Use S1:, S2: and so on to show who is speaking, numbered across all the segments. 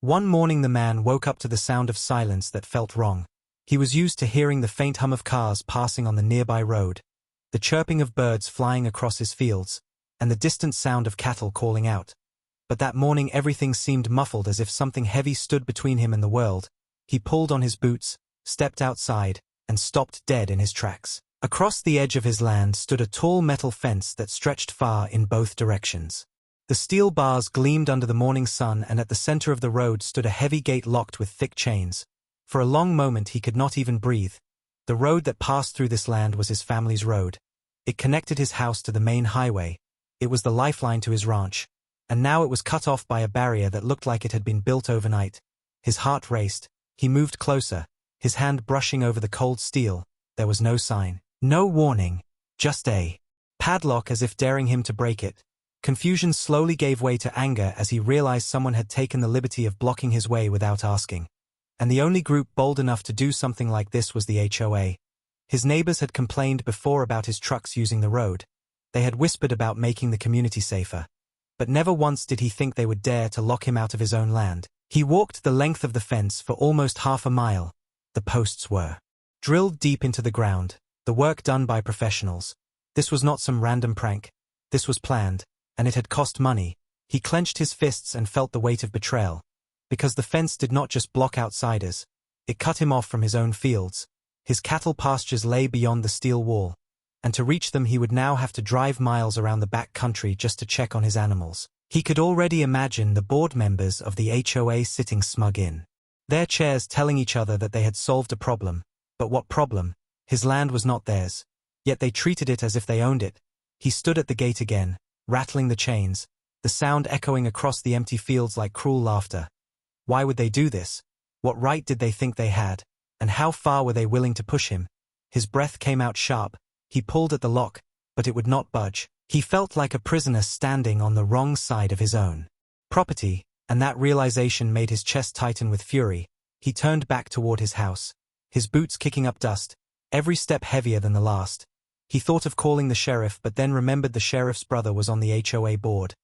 S1: One morning the man woke up to the sound of silence that felt wrong. He was used to hearing the faint hum of cars passing on the nearby road, the chirping of birds flying across his fields, and the distant sound of cattle calling out. But that morning everything seemed muffled, as if something heavy stood between him and the world. He pulled on his boots, stepped outside, and stopped dead in his tracks. Across the edge of his land stood a tall metal fence that stretched far in both directions. The steel bars gleamed under the morning sun, and at the center of the road stood a heavy gate locked with thick chains. For a long moment he could not even breathe. The road that passed through this land was his family's road. It connected his house to the main highway. It was the lifeline to his ranch. And now it was cut off by a barrier that looked like it had been built overnight. His heart raced. He moved closer, his hand brushing over the cold steel. There was no sign, no warning, just a padlock, as if daring him to break it. Confusion slowly gave way to anger as he realized someone had taken the liberty of blocking his way without asking. And the only group bold enough to do something like this was the HOA. His neighbors had complained before about his trucks using the road. They had whispered about making the community safer. But never once did he think they would dare to lock him out of his own land. He walked the length of the fence for almost half a mile. The posts were drilled deep into the ground, the work done by professionals. This was not some random prank. This was planned, and it had cost money. He clenched his fists and felt the weight of betrayal. Because the fence did not just block outsiders. It cut him off from his own fields. His cattle pastures lay beyond the steel wall. And to reach them he would now have to drive miles around the back country just to check on his animals. He could already imagine the board members of the HOA sitting smug in their chairs telling each other that they had solved a problem. But what problem? His land was not theirs. Yet they treated it as if they owned it. He stood at the gate again, rattling the chains, the sound echoing across the empty fields like cruel laughter. Why would they do this? What right did they think they had? And how far were they willing to push him? His breath came out sharp. He pulled at the lock, but it would not budge. He felt like a prisoner standing on the wrong side of his own property, and that realization made his chest tighten with fury. He turned back toward his house, his boots kicking up dust, every step heavier than the last. He thought of calling the sheriff, but then remembered the sheriff's brother was on the HOA board.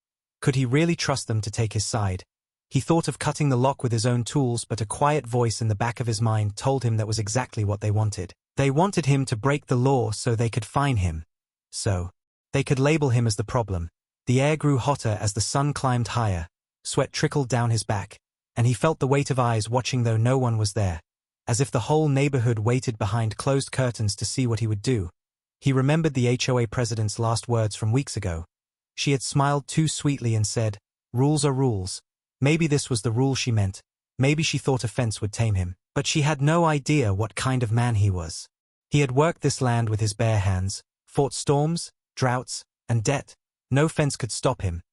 S1: Could he really trust them to take his side? He thought of cutting the lock with his own tools, but a quiet voice in the back of his mind told him that was exactly what they wanted. They wanted him to break the law so they could fine him. So they could label him as the problem. The air grew hotter as the sun climbed higher. Sweat trickled down his back, and he felt the weight of eyes watching though no one was there, as if the whole neighborhood waited behind closed curtains to see what he would do. He remembered the HOA president's last words from weeks ago. She had smiled too sweetly and said, "Rules are rules." Maybe this was the rule she meant. Maybe she thought a fence would tame him. But she had no idea what kind of man he was. He had worked this land with his bare hands, fought storms, droughts, and debt. No fence could stop him.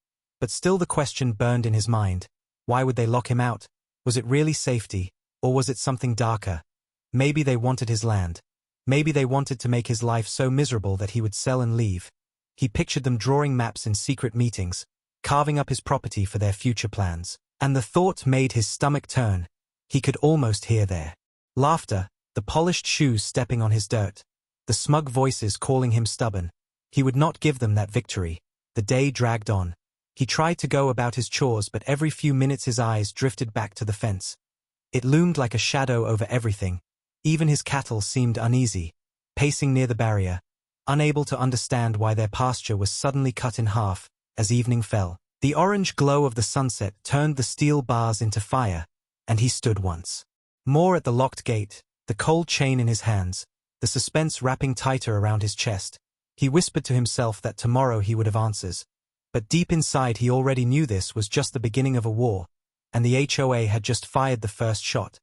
S1: But still the question burned in his mind. Why would they lock him out? Was it really safety, or was it something darker? Maybe they wanted his land. Maybe they wanted to make his life so miserable that he would sell and leave. He pictured them drawing maps in secret meetings, carving up his property for their future plans. And the thought made his stomach turn. He could almost hear their laughter, the polished shoes stepping on his dirt, the smug voices calling him stubborn. He would not give them that victory. The day dragged on. He tried to go about his chores, but every few minutes his eyes drifted back to the fence. It loomed like a shadow over everything. Even his cattle seemed uneasy, pacing near the barrier, unable to understand why their pasture was suddenly cut in half as evening fell. The orange glow of the sunset turned the steel bars into fire, and he stood once more at the locked gate, the cold chain in his hands, the suspense wrapping tighter around his chest. He whispered to himself that tomorrow he would have answers. But deep inside he already knew this was just the beginning of a war, and the HOA had just fired the first shot.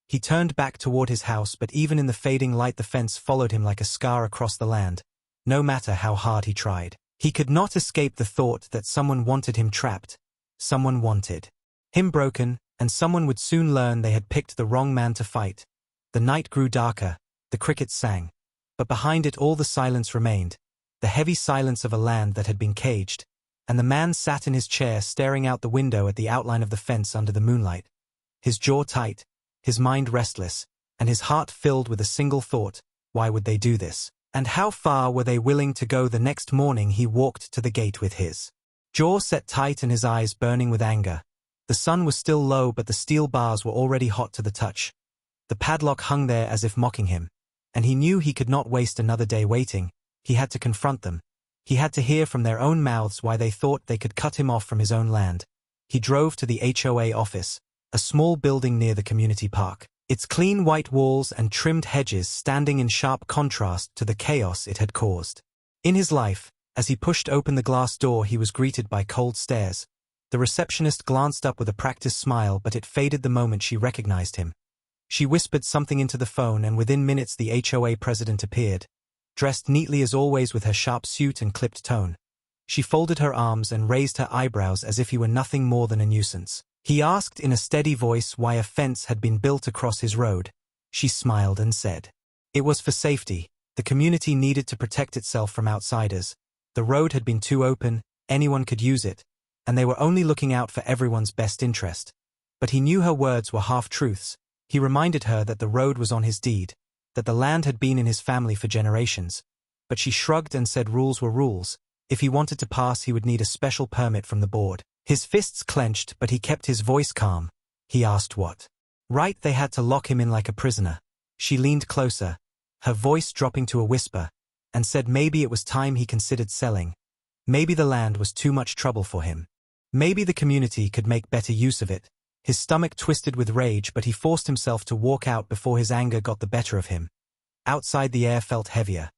S1: He turned back toward his house, but even in the fading light the fence followed him like a scar across the land. No matter how hard he tried, he could not escape the thought that someone wanted him trapped. Someone wanted him broken, and someone would soon learn they had picked the wrong man to fight. The night grew darker, the crickets sang. But behind it all the silence remained, the heavy silence of a land that had been caged, and the man sat in his chair staring out the window at the outline of the fence under the moonlight. His jaw tight, his mind restless, and his heart filled with a single thought: why would they do this? And how far were they willing to go? The next morning he walked to the gate with his jaw set tight and his eyes burning with anger. The sun was still low, but the steel bars were already hot to the touch. The padlock hung there as if mocking him. And he knew he could not waste another day waiting. He had to confront them. He had to hear from their own mouths why they thought they could cut him off from his own land. He drove to the HOA office, a small building near the community park, its clean white walls and trimmed hedges standing in sharp contrast to the chaos it had caused. In his life, as he pushed open the glass door, he was greeted by cold stares. The receptionist glanced up with a practiced smile, but it faded the moment she recognized him. She whispered something into the phone, and within minutes the HOA president appeared, dressed neatly as always with her sharp suit and clipped tone. She folded her arms and raised her eyebrows as if he were nothing more than a nuisance. He asked in a steady voice why a fence had been built across his road. She smiled and said, "It was for safety. The community needed to protect itself from outsiders. The road had been too open, anyone could use it, and they were only looking out for everyone's best interest." But he knew her words were half-truths. He reminded her that the road was on his deed, that the land had been in his family for generations. But she shrugged and said rules were rules. If he wanted to pass, he would need a special permit from the board. His fists clenched, but he kept his voice calm. He asked what? Right, they had to lock him in like a prisoner. She leaned closer, her voice dropping to a whisper, and said maybe it was time he considered selling. Maybe the land was too much trouble for him. Maybe the community could make better use of it. His stomach twisted with rage, but he forced himself to walk out before his anger got the better of him. Outside, the air felt heavier.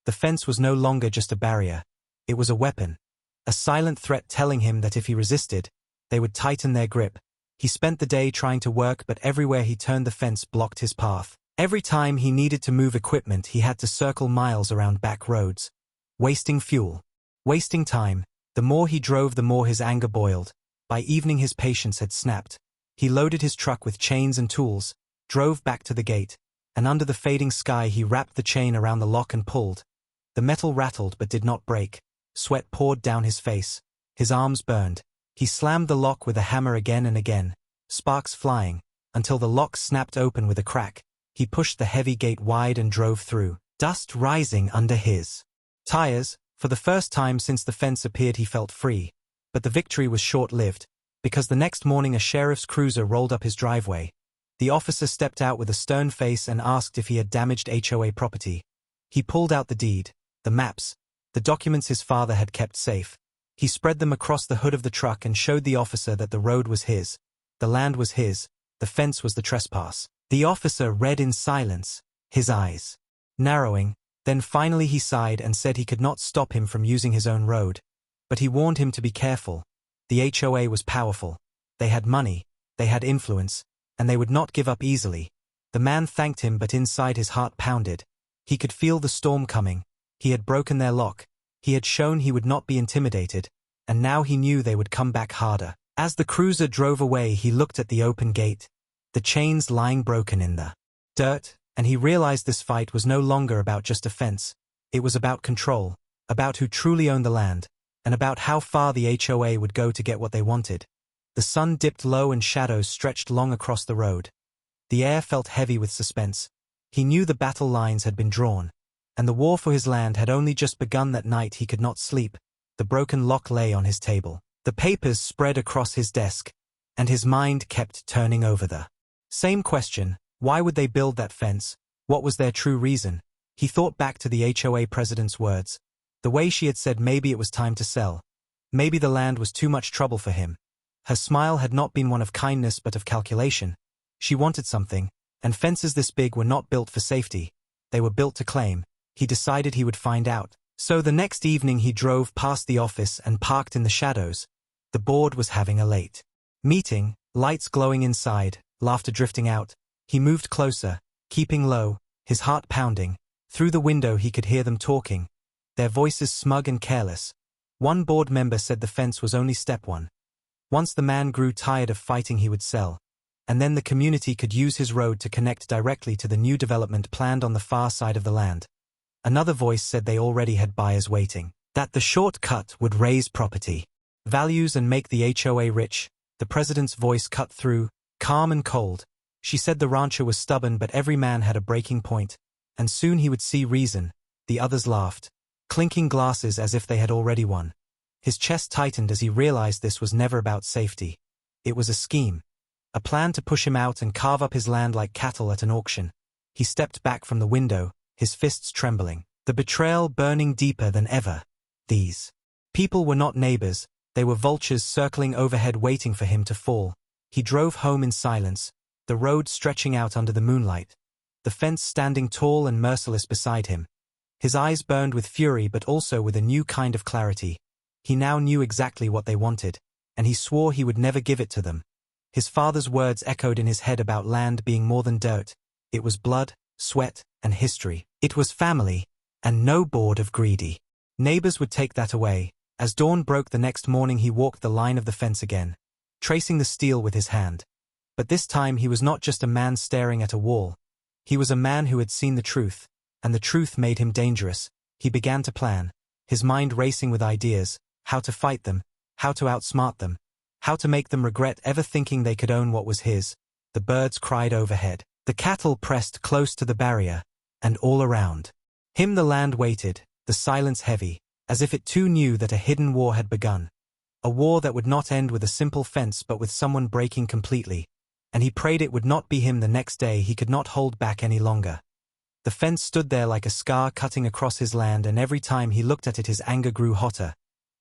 S1: The fence was no longer just a barrier. It was a weapon. A silent threat telling him that if he resisted, they would tighten their grip. He spent the day trying to work, but everywhere he turned the fence blocked his path. Every time he needed to move equipment, he had to circle miles around back roads. Wasting fuel. Wasting time. The more he drove, the more his anger boiled. By evening his patience had snapped. He loaded his truck with chains and tools, drove back to the gate, and under the fading sky he wrapped the chain around the lock and pulled. The metal rattled but did not break. Sweat poured down his face. His arms burned. He slammed the lock with a hammer again and again, sparks flying, until the lock snapped open with a crack. He pushed the heavy gate wide and drove through, dust rising under his tires. For the first time since the fence appeared, he felt free. But the victory was short-lived, because the next morning a sheriff's cruiser rolled up his driveway. The officer stepped out with a stern face and asked if he had damaged HOA property. He pulled out the deed, the maps, the documents his father had kept safe. He spread them across the hood of the truck and showed the officer that the road was his, the land was his, the fence was the trespass. The officer read in silence, his eyes narrowing. Then finally he sighed and said he could not stop him from using his own road. But he warned him to be careful. The HOA was powerful. They had money, they had influence, and they would not give up easily. The man thanked him, but inside his heart pounded. He could feel the storm coming. He had broken their lock. He had shown he would not be intimidated, and now he knew they would come back harder. As the cruiser drove away, he looked at the open gate, the chains lying broken in the dirt, and he realized this fight was no longer about just a fence. It was about control, about who truly owned the land, and about how far the HOA would go to get what they wanted. The sun dipped low and shadows stretched long across the road. The air felt heavy with suspense. He knew the battle lines had been drawn, and the war for his land had only just begun. That night he could not sleep. The broken lock lay on his table. The papers spread across his desk, and his mind kept turning over the same question. Why would they build that fence? What was their true reason? He thought back to the HOA president's words. The way she had said maybe it was time to sell. Maybe the land was too much trouble for him. Her smile had not been one of kindness but of calculation. She wanted something, and fences this big were not built for safety. They were built to claim. He decided he would find out. So the next evening he drove past the office and parked in the shadows. The board was having a late meeting, lights glowing inside, laughter drifting out. He moved closer, keeping low, his heart pounding. Through the window he could hear them talking, their voices smug and careless. One board member said the fence was only step one. Once the man grew tired of fighting, he would sell. And then the community could use his road to connect directly to the new development planned on the far side of the land. Another voice said they already had buyers waiting, that the shortcut would raise property values and make the HOA rich. The president's voice cut through, calm and cold. She said the rancher was stubborn, but every man had a breaking point, and soon he would see reason. The others laughed, clinking glasses as if they had already won. His chest tightened as he realized this was never about safety. It was a scheme. A plan to push him out and carve up his land like cattle at an auction. He stepped back from the window, his fists trembling, the betrayal burning deeper than ever. These people were not neighbors, they were vultures circling overhead waiting for him to fall. He drove home in silence, the road stretching out under the moonlight, the fence standing tall and merciless beside him. His eyes burned with fury but also with a new kind of clarity. He now knew exactly what they wanted, and he swore he would never give it to them. His father's words echoed in his head about land being more than dirt. It was blood, sweat, and history. It was family, and no board of greedy neighbors would take that away. As dawn broke the next morning he walked the line of the fence again, tracing the steel with his hand. But this time he was not just a man staring at a wall. He was a man who had seen the truth, and the truth made him dangerous. He began to plan, his mind racing with ideas, how to fight them, how to outsmart them, how to make them regret ever thinking they could own what was his. The birds cried overhead. The cattle pressed close to the barrier, and all around him the land waited, the silence heavy, as if it too knew that a hidden war had begun. A war that would not end with a simple fence but with someone breaking completely. And he prayed it would not be him the next day. He could not hold back any longer. The fence stood there like a scar cutting across his land, and every time he looked at it his anger grew hotter.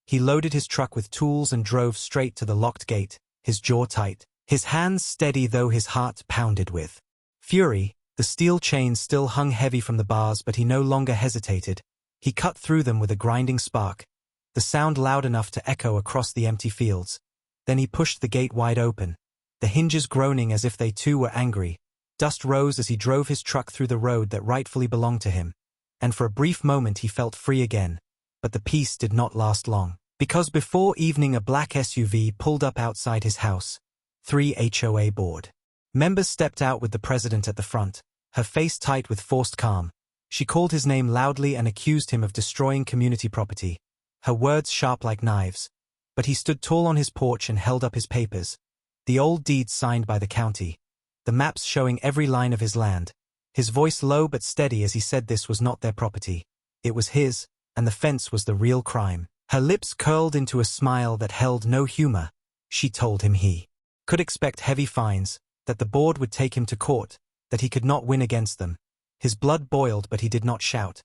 S1: He loaded his truck with tools and drove straight to the locked gate, his jaw tight, his hands steady though his heart pounded with fury. The steel chains still hung heavy from the bars, but he no longer hesitated. He cut through them with a grinding spark, the sound loud enough to echo across the empty fields. Then he pushed the gate wide open, the hinges groaning as if they too were angry. Dust rose as he drove his truck through the road that rightfully belonged to him. And for a brief moment he felt free again. But the peace did not last long, because before evening a black SUV pulled up outside his house. 3 HOA board members stepped out with the president at the front, her face tight with forced calm. She called his name loudly and accused him of destroying community property, her words sharp like knives. But he stood tall on his porch and held up his papers. The old deeds signed by the county, the maps showing every line of his land. His voice low but steady as he said this was not their property. It was his, and the fence was the real crime. Her lips curled into a smile that held no humor. She told him he could expect heavy fines, that the board would take him to court, that he could not win against them. His blood boiled but he did not shout.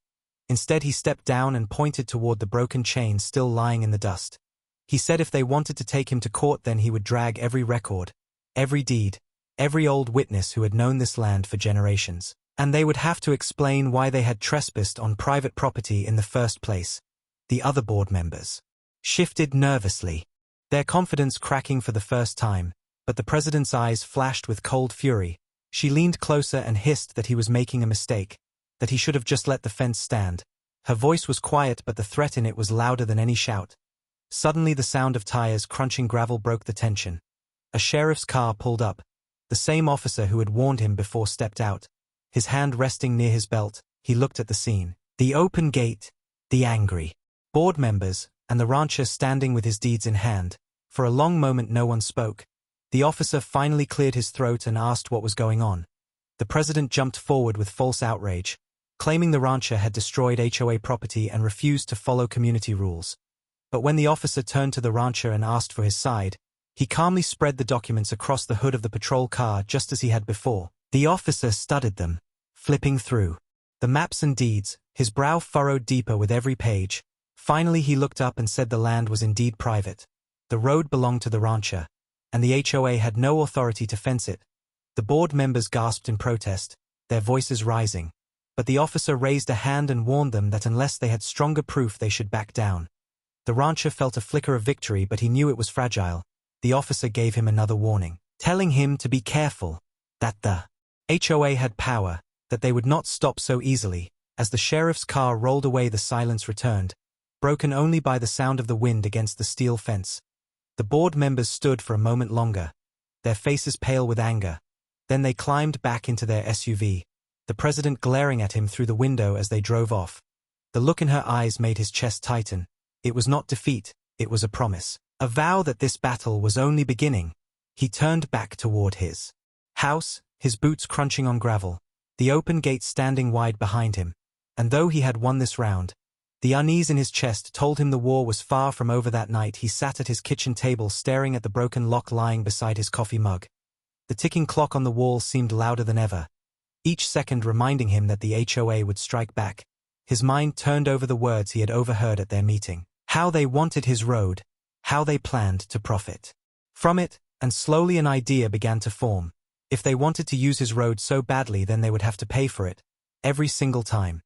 S1: Instead he stepped down and pointed toward the broken chain still lying in the dust. He said if they wanted to take him to court then he would drag every record, every deed, every old witness who had known this land for generations. And they would have to explain why they had trespassed on private property in the first place. The other board members shifted nervously, their confidence cracking for the first time, but the president's eyes flashed with cold fury. She leaned closer and hissed that he was making a mistake, that he should have just let the fence stand. Her voice was quiet but the threat in it was louder than any shout. Suddenly the sound of tires crunching gravel broke the tension. A sheriff's car pulled up. The same officer who had warned him before stepped out. His hand resting near his belt, he looked at the scene. The open gate, the angry board members, and the rancher standing with his deeds in hand. For a long moment no one spoke. The officer finally cleared his throat and asked what was going on. The president jumped forward with false outrage, claiming the rancher had destroyed HOA property and refused to follow community rules. But when the officer turned to the rancher and asked for his side, he calmly spread the documents across the hood of the patrol car just as he had before. The officer studied them, flipping through the maps and deeds, his brow furrowed deeper with every page. Finally he looked up and said the land was indeed private. The road belonged to the rancher, and the HOA had no authority to fence it. The board members gasped in protest, their voices rising. But the officer raised a hand and warned them that unless they had stronger proof they should back down. The rancher felt a flicker of victory but he knew it was fragile. The officer gave him another warning, telling him to be careful, that the HOA had power, that they would not stop so easily. As the sheriff's car rolled away the silence returned, broken only by the sound of the wind against the steel fence. The board members stood for a moment longer, their faces pale with anger. Then they climbed back into their SUV, the president glaring at him through the window as they drove off. The look in her eyes made his chest tighten. It was not defeat, it was a promise, a vow that this battle was only beginning. He turned back toward his house, his boots crunching on gravel, the open gate standing wide behind him. And though he had won this round, The unease in his chest told him the war was far from over that night. He sat at his kitchen table staring at the broken lock lying beside his coffee mug. The ticking clock on the wall seemed louder than ever, each second reminding him that the HOA would strike back. His mind turned over the words he had overheard at their meeting. How they wanted his road, how they planned to profit from it, and slowly an idea began to form. If they wanted to use his road so badly, then they would have to pay for it, every single time.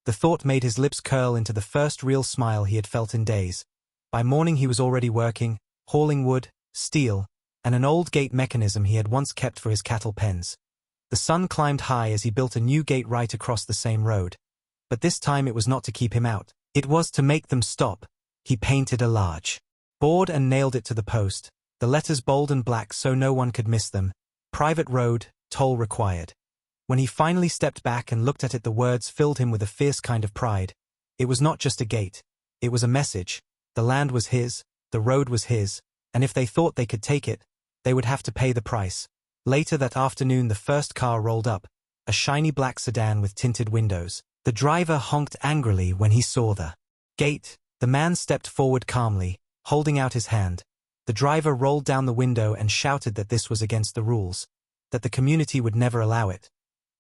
S1: The thought made his lips curl into the first real smile he had felt in days. By morning he was already working, hauling wood, steel, and an old gate mechanism he had once kept for his cattle pens. The sun climbed high as he built a new gate right across the same road. But this time it was not to keep him out. It was to make them stop. He painted a large board and nailed it to the post, the letters bold and black so no one could miss them. Private road, toll required. When he finally stepped back and looked at it, the words filled him with a fierce kind of pride. It was not just a gate. It was a message. The land was his, the road was his, and if they thought they could take it, they would have to pay the price. Later that afternoon the first car rolled up, a shiny black sedan with tinted windows. The driver honked angrily when he saw the gate. The man stepped forward calmly, holding out his hand. The driver rolled down the window and shouted that this was against the rules, that the community would never allow it.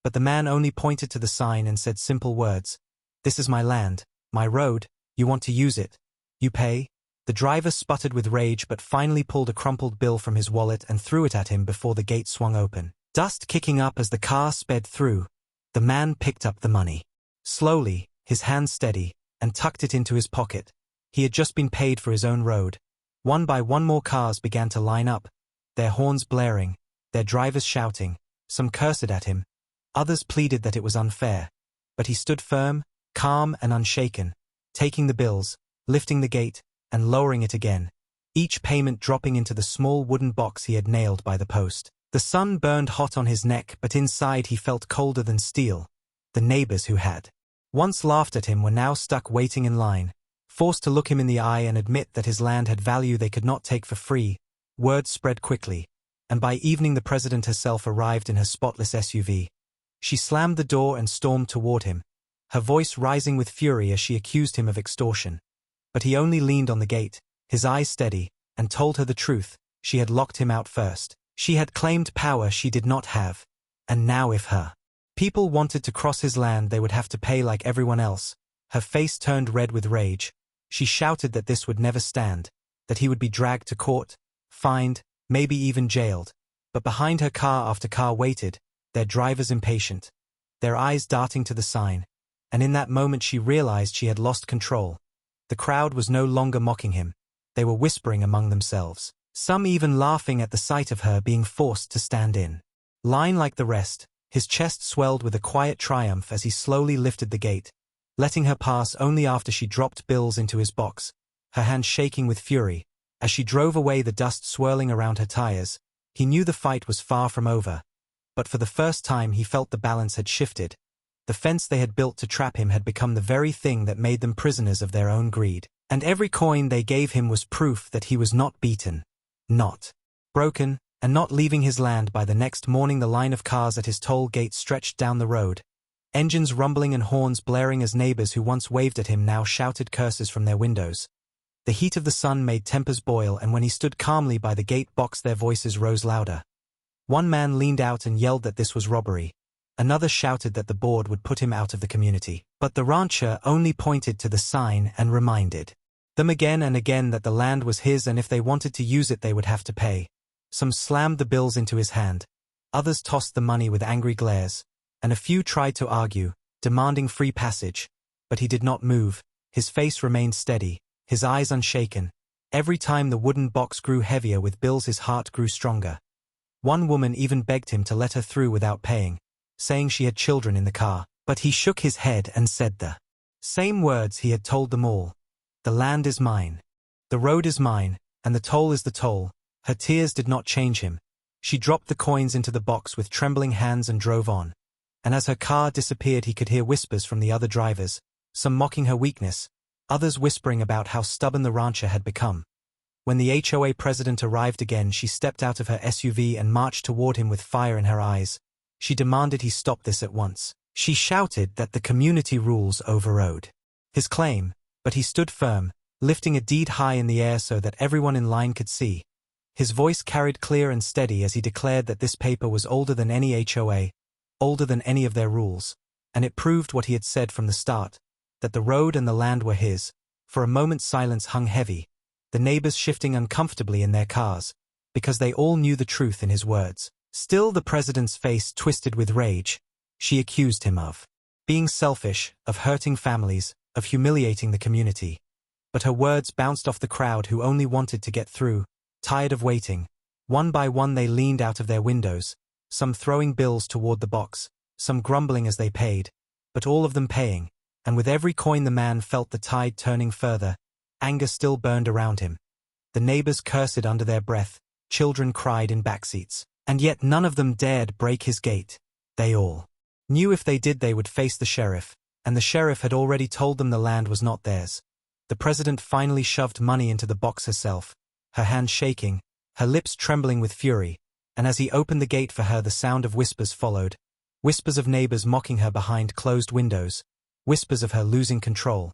S1: But the man only pointed to the sign and said simple words. This is my land, my road, you want to use it. You pay? The driver sputtered with rage but finally pulled a crumpled bill from his wallet and threw it at him before the gate swung open. Dust kicking up as the car sped through, the man picked up the money. Slowly, his hand steady, and tucked it into his pocket. He had just been paid for his own road. One by one more cars began to line up, their horns blaring, their drivers shouting. Some cursed at him. Others pleaded that it was unfair. But he stood firm, calm and unshaken, taking the bills, lifting the gate, and lowering it again, each payment dropping into the small wooden box he had nailed by the post. The sun burned hot on his neck, but inside he felt colder than steel. The neighbors who had once laughed at him were now stuck waiting in line, forced to look him in the eye and admit that his land had value they could not take for free. Word spread quickly, and by evening the president herself arrived in her spotless SUV. She slammed the door and stormed toward him, her voice rising with fury as she accused him of extortion. But he only leaned on the gate, his eyes steady, and told her the truth. She had locked him out first. She had claimed power she did not have. And now if her people wanted to cross his land, they would have to pay like everyone else. Her face turned red with rage. She shouted that this would never stand, that he would be dragged to court, fined, maybe even jailed. But behind her car after car waited, their drivers impatient, their eyes darting to the sign. And in that moment she realized she had lost control. The crowd was no longer mocking him. They were whispering among themselves, some even laughing at the sight of her being forced to stand in line like the rest. His chest swelled with a quiet triumph as he slowly lifted the gate, letting her pass only after she dropped bills into his box, her hand shaking with fury. As she drove away, the dust swirling around her tires, he knew the fight was far from over. But for the first time he felt the balance had shifted. The fence they had built to trap him had become the very thing that made them prisoners of their own greed. And every coin they gave him was proof that he was not beaten, not broken, and not leaving his land. By the next morning the line of cars at his toll gate stretched down the road, engines rumbling and horns blaring as neighbors who once waved at him now shouted curses from their windows. The heat of the sun made tempers boil, and when he stood calmly by the gate box their voices rose louder. One man leaned out and yelled that this was robbery. Another shouted that the board would put him out of the community. But the rancher only pointed to the sign and reminded them again and again that the land was his, and if they wanted to use it they would have to pay. Some slammed the bills into his hand. Others tossed the money with angry glares. And a few tried to argue, demanding free passage. But he did not move. His face remained steady, his eyes unshaken. Every time the wooden box grew heavier with bills his heart grew stronger. One woman even begged him to let her through without paying, saying she had children in the car. But he shook his head and said the same words he had told them all. The land is mine. The road is mine, and the toll is the toll. Her tears did not change him. She dropped the coins into the box with trembling hands and drove on. And as her car disappeared he could hear whispers from the other drivers, some mocking her weakness, others whispering about how stubborn the rancher had become. When the HOA president arrived again, she stepped out of her SUV and marched toward him with fire in her eyes. She demanded he stop this at once. She shouted that the community rules overrode his claim, but he stood firm, lifting a deed high in the air so that everyone in line could see. His voice carried clear and steady as he declared that this paper was older than any HOA, older than any of their rules, and it proved what he had said from the start, that the road and the land were his. For a moment silence hung heavy, the neighbors shifting uncomfortably in their cars, because they all knew the truth in his words. Still the president's face twisted with rage. She accused him of being selfish, of hurting families, of humiliating the community. But her words bounced off the crowd who only wanted to get through, tired of waiting. One by one they leaned out of their windows, some throwing bills toward the box, some grumbling as they paid, but all of them paying, and with every coin the man felt the tide turning further. Anger still burned around him. The neighbors cursed under their breath, children cried in backseats, and yet none of them dared break his gate. They all knew if they did they would face the sheriff, and the sheriff had already told them the land was not theirs. The president finally shoved money into the box herself, her hand shaking, her lips trembling with fury, and as he opened the gate for her the sound of whispers followed, whispers of neighbors mocking her behind closed windows, whispers of her losing control.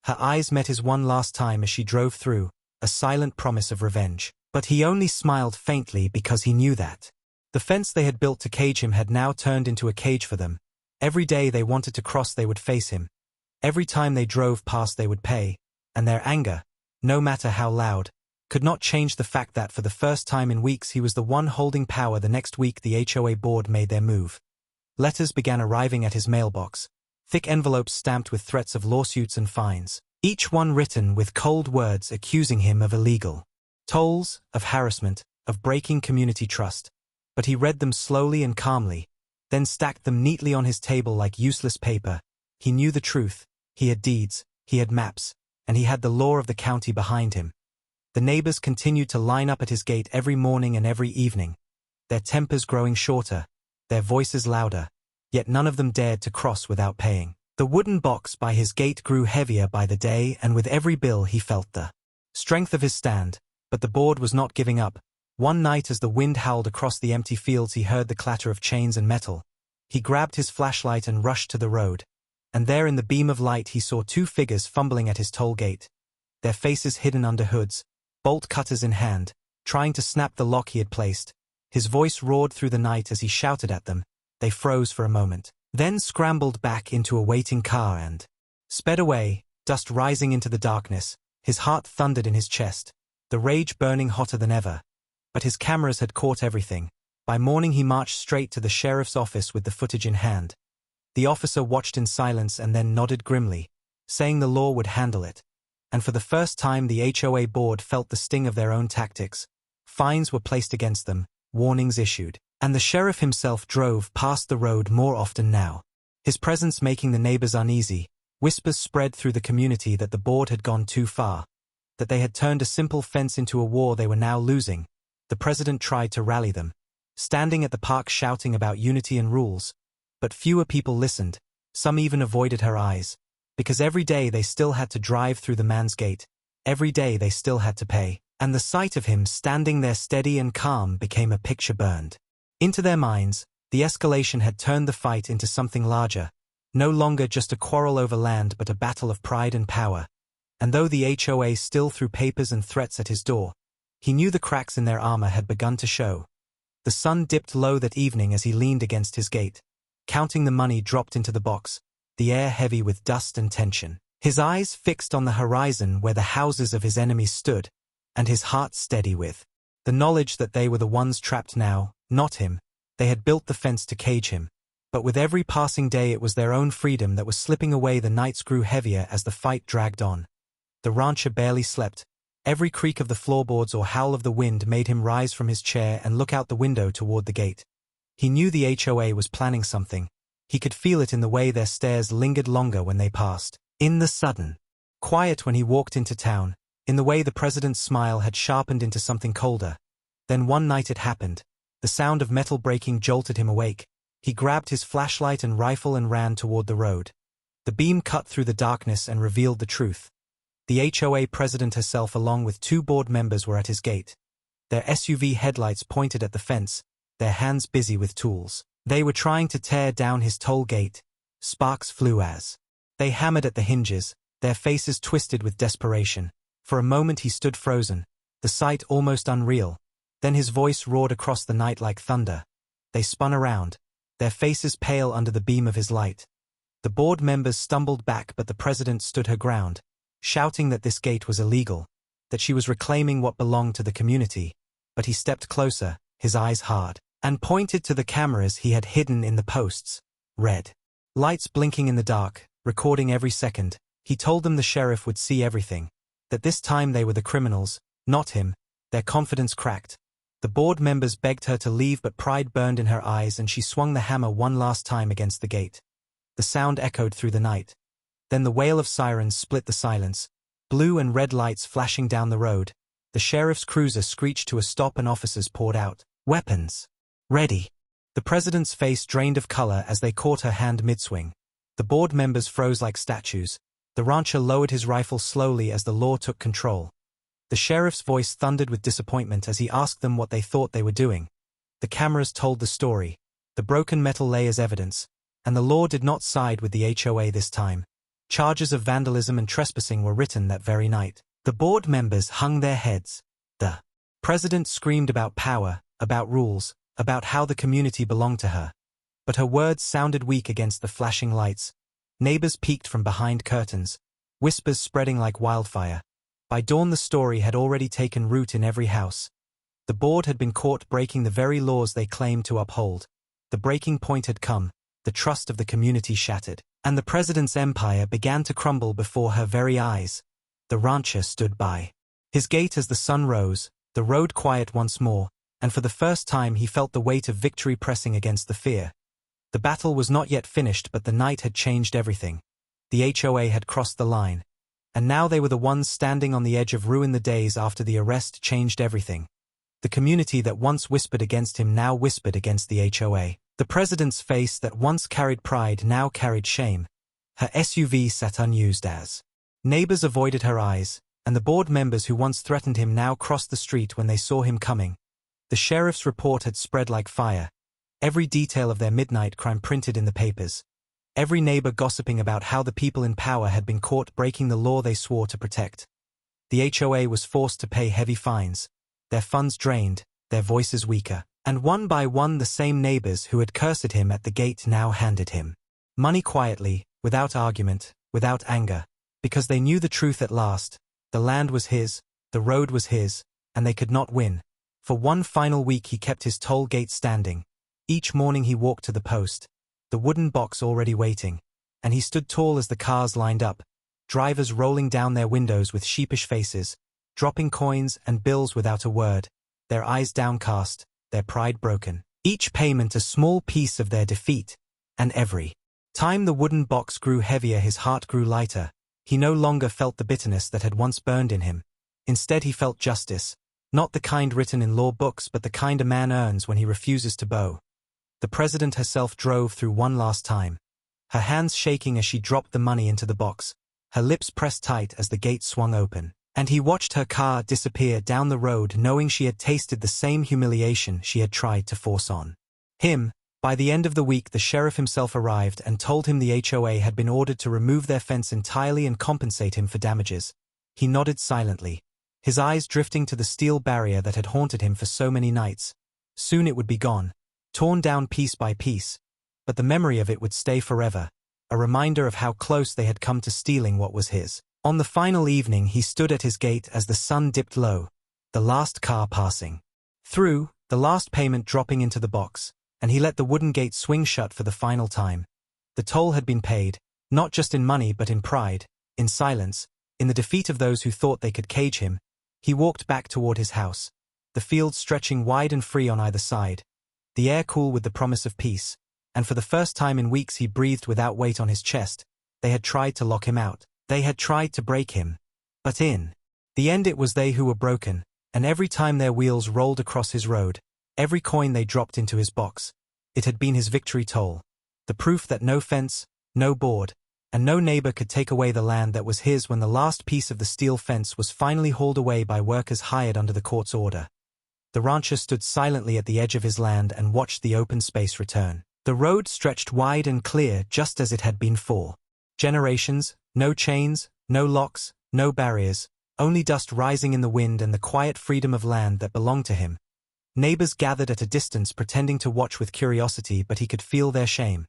S1: Her eyes met his one last time as she drove through, a silent promise of revenge. But he only smiled faintly because he knew that the fence they had built to cage him had now turned into a cage for them. Every day they wanted to cross they would face him. Every time they drove past they would pay, and their anger, no matter how loud, could not change the fact that for the first time in weeks he was the one holding power. The next week the HOA board made their move. Letters began arriving at his mailbox, thick envelopes stamped with threats of lawsuits and fines, each one written with cold words accusing him of illegal tolls, of harassment, of breaking community trust. But he read them slowly and calmly, then stacked them neatly on his table like useless paper. He knew the truth. He had deeds, he had maps, and he had the law of the county behind him. The neighbors continued to line up at his gate every morning and every evening, their tempers growing shorter, their voices louder, yet none of them dared to cross without paying. The wooden box by his gate grew heavier by the day, and with every bill he felt the strength of his stand. But the board was not giving up. One night as the wind howled across the empty fields he heard the clatter of chains and metal. He grabbed his flashlight and rushed to the road. And there in the beam of light he saw two figures fumbling at his toll gate, their faces hidden under hoods, bolt cutters in hand, trying to snap the lock he had placed. His voice roared through the night as he shouted at them. They froze for a moment, then scrambled back into a waiting car and sped away, dust rising into the darkness. His heart thundered in his chest, the rage burning hotter than ever. But his cameras had caught everything. By morning he marched straight to the sheriff's office with the footage in hand. The officer watched in silence and then nodded grimly, saying the law would handle it. And for the first time the HOA board felt the sting of their own tactics. Fines were placed against them, warnings issued, and the sheriff himself drove past the road more often now, his presence making the neighbors uneasy. Whispers spread through the community that the board had gone too far, that they had turned a simple fence into a war they were now losing. The president tried to rally them, standing at the park shouting about unity and rules. But fewer people listened, some even avoided her eyes, because every day they still had to drive through the man's gate, every day they still had to pay, and the sight of him standing there steady and calm became a picture burned into their minds. The escalation had turned the fight into something larger, no longer just a quarrel over land but a battle of pride and power. And though the HOA still threw papers and threats at his door, he knew the cracks in their armor had begun to show. The sun dipped low that evening as he leaned against his gate, counting the money dropped into the box, the air heavy with dust and tension, his eyes fixed on the horizon where the houses of his enemies stood, and his heart steady with the knowledge that they were the ones trapped now, not him. They had built the fence to cage him, but with every passing day it was their own freedom that was slipping away. The nights grew heavier as the fight dragged on. The rancher barely slept. Every creak of the floorboards or howl of the wind made him rise from his chair and look out the window toward the gate. He knew the HOA was planning something. He could feel it in the way their stares lingered longer when they passed, in the sudden quiet when he walked into town, in the way the president's smile had sharpened into something colder. Then one night it happened. The sound of metal breaking jolted him awake. He grabbed his flashlight and rifle and ran toward the road. The beam cut through the darkness and revealed the truth. The HOA president herself along with two board members were at his gate. Their SUV headlights pointed at the fence, their hands busy with tools. They were trying to tear down his toll gate. Sparks flew as they hammered at the hinges, their faces twisted with desperation. For a moment he stood frozen, the sight almost unreal. Then his voice roared across the night like thunder. They spun around, their faces pale under the beam of his light. The board members stumbled back, but the president stood her ground, shouting that this gate was illegal, that she was reclaiming what belonged to the community. But he stepped closer, his eyes hard, and pointed to the cameras he had hidden in the posts. Red lights blinking in the dark, recording every second. He told them the sheriff would see everything, that this time they were the criminals, not him. Their confidence cracked. The board members begged her to leave, but pride burned in her eyes and she swung the hammer one last time against the gate. The sound echoed through the night. Then the wail of sirens split the silence, blue and red lights flashing down the road. The sheriff's cruiser screeched to a stop and officers poured out. Weapons. Ready. The president's face drained of color as they caught her hand mid-swing. The board members froze like statues. The rancher lowered his rifle slowly as the law took control. The sheriff's voice thundered with disappointment as he asked them what they thought they were doing. The cameras told the story. The broken metal lay as evidence, and the law did not side with the HOA this time. Charges of vandalism and trespassing were written that very night. The board members hung their heads. The president screamed about power, about rules, about how the community belonged to her. But her words sounded weak against the flashing lights. Neighbors peeked from behind curtains, whispers spreading like wildfire. By dawn the story had already taken root in every house. The board had been caught breaking the very laws they claimed to uphold. The breaking point had come, the trust of the community shattered, and the president's empire began to crumble before her very eyes. The rancher stood by his gate as the sun rose, the road quiet once more, and for the first time he felt the weight of victory pressing against the fear. The battle was not yet finished, but the night had changed everything. The HOA had crossed the line. And now they were the ones standing on the edge of ruin. The days after the arrest changed everything. The community that once whispered against him now whispered against the HOA. The president's face that once carried pride now carried shame. Her SUV sat unused as neighbors avoided her eyes, and the board members who once threatened him now crossed the street when they saw him coming. The sheriff's report had spread like fire. Every detail of their midnight crime printed in the papers. Every neighbor gossiping about how the people in power had been caught breaking the law they swore to protect. The HOA was forced to pay heavy fines, their funds drained, their voices weaker, and one by one the same neighbors who had cursed him at the gate now handed him money quietly, without argument, without anger, because they knew the truth at last. The land was his, the road was his, and they could not win. For one final week he kept his toll gate standing. Each morning he walked to the post, the wooden box already waiting, and he stood tall as the cars lined up, drivers rolling down their windows with sheepish faces, dropping coins and bills without a word, their eyes downcast, their pride broken. Each payment a small piece of their defeat, and every time the wooden box grew heavier his heart grew lighter. He no longer felt the bitterness that had once burned in him. Instead he felt justice, not the kind written in law books but the kind a man earns when he refuses to bow. The president herself drove through one last time, her hands shaking as she dropped the money into the box, her lips pressed tight as the gate swung open, and he watched her car disappear down the road knowing she had tasted the same humiliation she had tried to force on him. By the end of the week the sheriff himself arrived and told him the HOA had been ordered to remove their fence entirely and compensate him for damages. He nodded silently, his eyes drifting to the steel barrier that had haunted him for so many nights. Soon it would be gone, torn down piece by piece, but the memory of it would stay forever, a reminder of how close they had come to stealing what was his. On the final evening he stood at his gate as the sun dipped low, the last car passing through, the last payment dropping into the box, and he let the wooden gate swing shut for the final time. The toll had been paid, not just in money but in pride, in silence, in the defeat of those who thought they could cage him. He walked back toward his house, the fields stretching wide and free on either side, the air cool with the promise of peace, and for the first time in weeks he breathed without weight on his chest. They had tried to lock him out. They had tried to break him. But in the end it was they who were broken, and every time their wheels rolled across his road, every coin they dropped into his box, it had been his victory toll, the proof that no fence, no board, and no neighbor could take away the land that was his when the last piece of the steel fence was finally hauled away by workers hired under the court's order. The rancher stood silently at the edge of his land and watched the open space return. The road stretched wide and clear just as it had been for generations, no chains, No locks, no barriers, only dust rising in the wind and the quiet freedom of land that belonged to him. Neighbors gathered at a distance pretending to watch with curiosity, but he could feel their shame.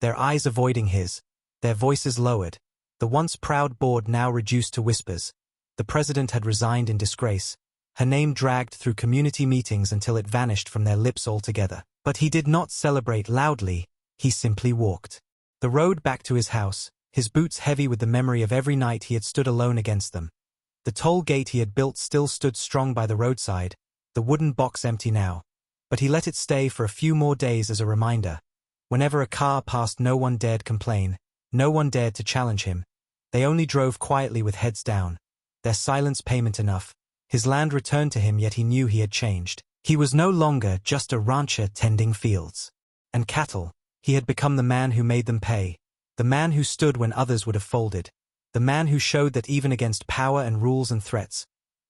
S1: Their eyes avoiding his, their voices lowered. The once proud board now reduced to whispers. The president had resigned in disgrace. Her name dragged through community meetings until it vanished from their lips altogether. But he did not celebrate loudly, he simply walked. The road back to his house, his boots heavy with the memory of every night he had stood alone against them. The toll gate he had built still stood strong by the roadside, the wooden box empty now. But he let it stay for a few more days as a reminder. Whenever a car passed, no one dared complain, no one dared to challenge him. They only drove quietly with heads down. Their silence payment enough. His land returned to him, yet he knew he had changed. He was no longer just a rancher tending fields and cattle. He had become the man who made them pay, the man who stood when others would have folded, the man who showed that even against power and rules and threats,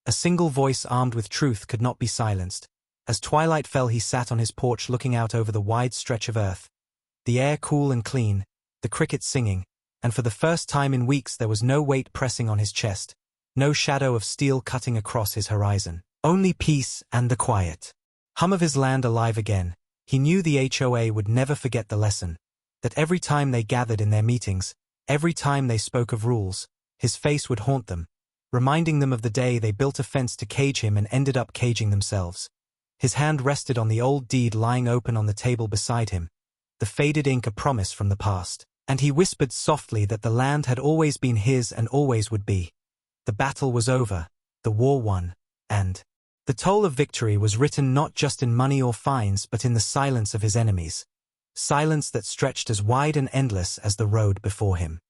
S1: a single voice armed with truth could not be silenced. As twilight fell, he sat on his porch looking out over the wide stretch of earth. The air cool and clean, the crickets singing, and for the first time in weeks there was no weight pressing on his chest, no shadow of steel cutting across his horizon. Only peace and the quiet hum of his land alive again. He knew the HOA would never forget the lesson, that every time they gathered in their meetings, every time they spoke of rules, his face would haunt them, reminding them of the day they built a fence to cage him and ended up caging themselves. His hand rested on the old deed lying open on the table beside him, the faded ink a promise from the past, and he whispered softly that the land had always been his and always would be. The battle was over, the war won, and the toll of victory was written not just in money or fines but in the silence of his enemies. Silence that stretched as wide and endless as the road before him.